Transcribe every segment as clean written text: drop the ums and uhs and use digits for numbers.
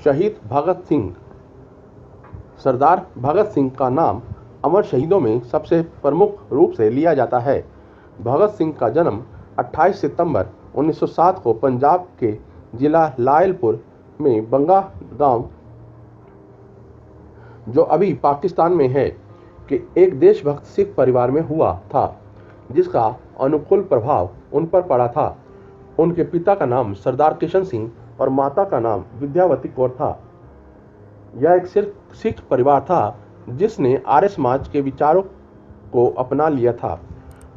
शहीद भगत सिंह। सरदार भगत सिंह का नाम अमर शहीदों में सबसे प्रमुख रूप से लिया जाता है। भगत सिंह का जन्म 28 सितंबर 1907 को पंजाब के जिला लायलपुर में बंगा गांव, जो अभी पाकिस्तान में है, के एक देशभक्त सिख परिवार में हुआ था, जिसका अनुकूल प्रभाव उन पर पड़ा था। उनके पिता का नाम सरदार किशन सिंह और माता का नाम विद्यावती कौर था। यह एक सिख परिवार था जिसने आर्य समाज के विचारों को अपना लिया था।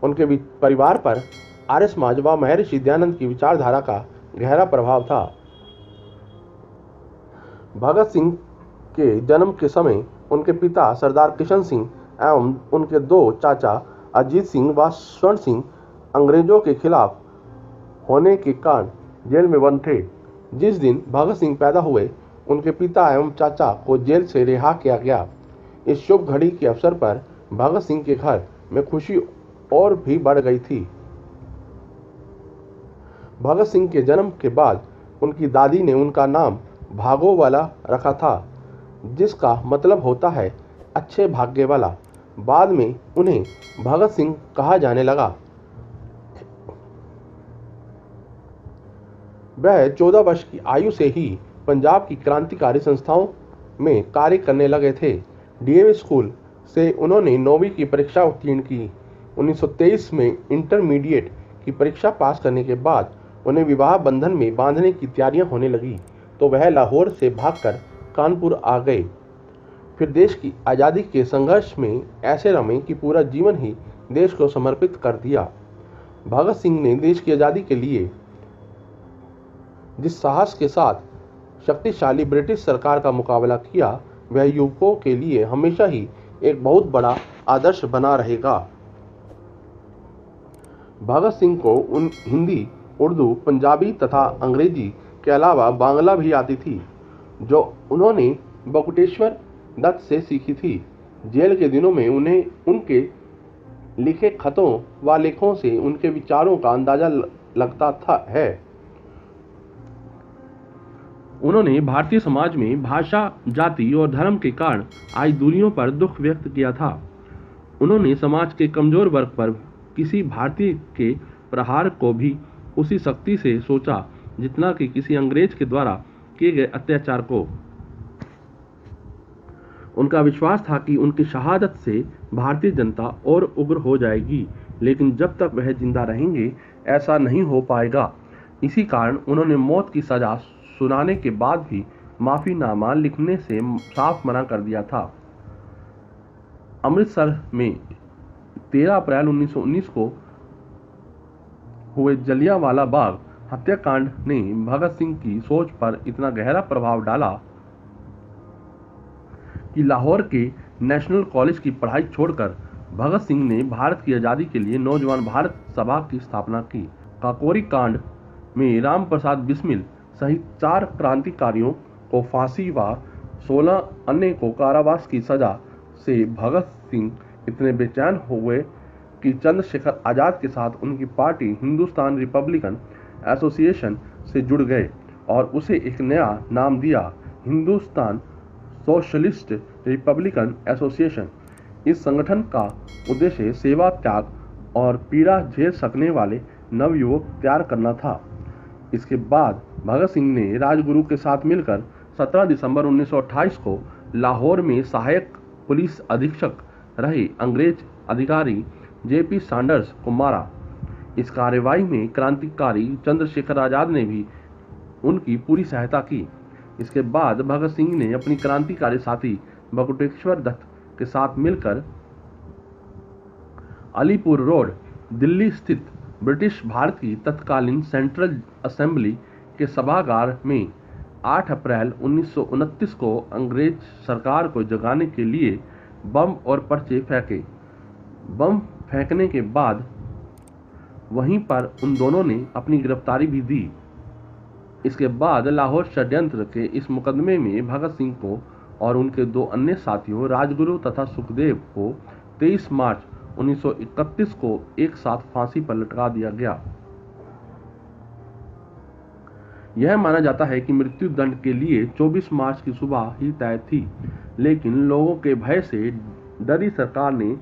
उनके परिवार पर आर्य समाज व महर्षि दयानंद की विचारधारा का गहरा प्रभाव था। भगत सिंह के जन्म के समय उनके पिता सरदार किशन सिंह एवं उनके दो चाचा अजीत सिंह व स्वर्ण सिंह अंग्रेजों के खिलाफ होने के कारण जेल में बंद थे। जिस दिन भगत सिंह पैदा हुए, उनके पिता एवं चाचा को जेल से रिहा किया गया। इस शुभ घड़ी के अवसर पर भगत सिंह के घर में खुशी और भी बढ़ गई थी। भगत सिंह के जन्म के बाद उनकी दादी ने उनका नाम भागो वाला रखा था, जिसका मतलब होता है अच्छे भाग्य वाला। बाद में उन्हें भगत सिंह कहा जाने लगा। वह 14 वर्ष की आयु से ही पंजाब की क्रांतिकारी संस्थाओं में कार्य करने लगे थे। डीएवी स्कूल से उन्होंने 9वीं की परीक्षा उत्तीर्ण की। 1923 में इंटरमीडिएट की परीक्षा पास करने के बाद उन्हें विवाह बंधन में बांधने की तैयारियां होने लगी, तो वह लाहौर से भागकर कानपुर आ गए। फिर देश की आज़ादी के संघर्ष में ऐसे रमे कि पूरा जीवन ही देश को समर्पित कर दिया। भगत सिंह ने देश की आज़ादी के लिए जिस साहस के साथ शक्तिशाली ब्रिटिश सरकार का मुकाबला किया, वह युवकों के लिए हमेशा ही एक बहुत बड़ा आदर्श बना रहेगा। भगत सिंह को हिंदी, उर्दू, पंजाबी तथा अंग्रेजी के अलावा बांग्ला भी आती थी, जो उन्होंने बटुकेश्वर दत्त से सीखी थी। जेल के दिनों में उन्हें उनके लिखे खतों व लेखों से उनके विचारों का अंदाजा लगता है। उन्होंने भारतीय समाज में भाषा, जाति और धर्म के कारण आई दूरियों पर दुख व्यक्त किया था। उन्होंने समाज के कमजोर वर्ग पर किसी भारतीय के प्रहार को भी उसी शक्ति से सोचा जितना कि किसी अंग्रेज के द्वारा किए गए अत्याचार को। उनका विश्वास था कि उनकी शहादत से भारतीय जनता और उग्र हो जाएगी, लेकिन जब तक वह जिंदा रहेंगे ऐसा नहीं हो पाएगा। इसी कारण उन्होंने मौत की सजा सुनाने के बाद भी माफीनामा लिखने से साफ मना कर दिया था। अमृतसर में 13 अप्रैल 1919 को हुए जलियांवाला बाग हत्याकांड ने भगत सिंह की सोच पर इतना गहरा प्रभाव डाला कि लाहौर के नेशनल कॉलेज की पढ़ाई छोड़कर भगत सिंह ने भारत की आज़ादी के लिए नौजवान भारत सभा की स्थापना की। काकोरी कांड में राम प्रसाद बिस्मिल सहित 4 क्रांतिकारियों को फांसी व 16 अन्य को कारावास की सजा से भगत सिंह इतने बेचैन हुए कि चंद्रशेखर आज़ाद के साथ उनकी पार्टी हिंदुस्तान रिपब्लिकन एसोसिएशन से जुड़ गए और उसे एक नया नाम दिया, हिंदुस्तान सोशलिस्ट रिपब्लिकन एसोसिएशन। इस संगठन का उद्देश्य सेवा, त्याग और पीड़ा झेल सकने वाले नवयुवक तैयार करना था। इसके बाद भगत सिंह ने राजगुरु के साथ मिलकर 17 दिसंबर 1928 को लाहौर में सहायक पुलिस अधीक्षक रहे अंग्रेज अधिकारी जेपी सैंडर्स को मारा। इस कार्रवाई में क्रांतिकारी चंद्रशेखर आज़ाद ने भी उनकी पूरी सहायता की। इसके बाद भगत सिंह ने अपनी क्रांतिकारी साथी बटुकेश्वर दत्त के साथ मिलकर अलीपुर रोड, दिल्ली स्थित ब्रिटिश भारत की तत्कालीन सेंट्रल असेंबली के सभागार में 8 अप्रैल 1929 को अंग्रेज सरकार को जगाने के लिए बम और पर्चे फेंके। बम फेंकने के बाद वहीं पर उन दोनों ने अपनी गिरफ्तारी भी दी। इसके बाद लाहौर षड्यंत्र के इस मुकदमे में भगत सिंह को और उनके 2 अन्य साथियों राजगुरु तथा सुखदेव को 23 मार्च 1931 को एक साथ फांसी पर लटका दिया गया। यह माना जाता है कि मृत्यु दंड के लिए 24 मार्च की सुबह ही तय थी, लेकिन लोगों के भय से डरी सरकार ने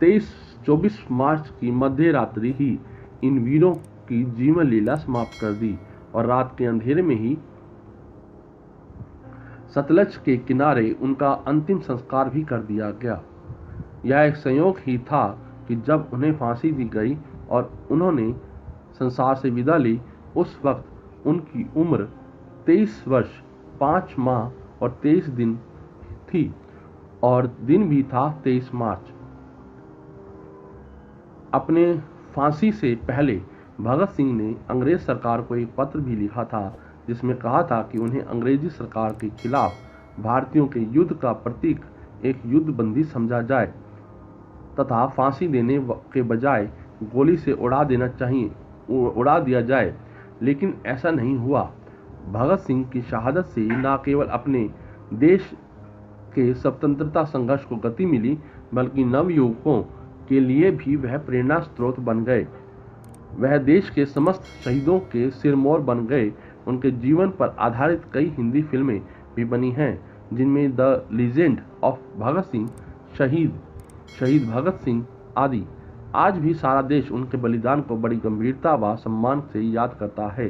24 मार्च की मध्य रात्रि ही इन वीरों की जीवन लीला समाप्त कर दी और रात के अंधेरे में ही सतलज के किनारे उनका अंतिम संस्कार भी कर दिया गया। यह एक संयोग ही था कि जब उन्हें फांसी दी गई और उन्होंने संसार से विदा ली, उस वक्त उनकी उम्र 23 वर्ष 5 माह और 23 दिन थी और दिन भी था 23 मार्च। अपने फांसी से पहले भगत सिंह ने अंग्रेज सरकार को एक पत्र भी लिखा था, जिसमें कहा था कि उन्हें अंग्रेजी सरकार के खिलाफ भारतीयों के युद्ध का प्रतीक एक युद्ध बंदी समझा जाए तथा फांसी देने के बजाय गोली से उड़ा दिया जाए, लेकिन ऐसा नहीं हुआ। भगत सिंह की शहादत से न केवल अपने देश के स्वतंत्रता संघर्ष को गति मिली, बल्कि नवयुवकों के लिए भी वह प्रेरणा स्रोत बन गए। वह देश के समस्त शहीदों के सिरमौर बन गए। उनके जीवन पर आधारित कई हिंदी फिल्में भी बनी हैं, जिनमें the legend of Bhagat Singh, शहीद भगत सिंह आदि। आज भी सारा देश उनके बलिदान को बड़ी गंभीरता व सम्मान से याद करता है।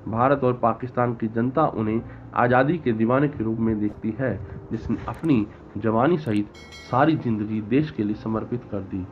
भारत और पाकिस्तान की जनता उन्हें आज़ादी के दीवाने के रूप में देखती है, जिसने अपनी जवानी सहित सारी जिंदगी देश के लिए समर्पित कर दी।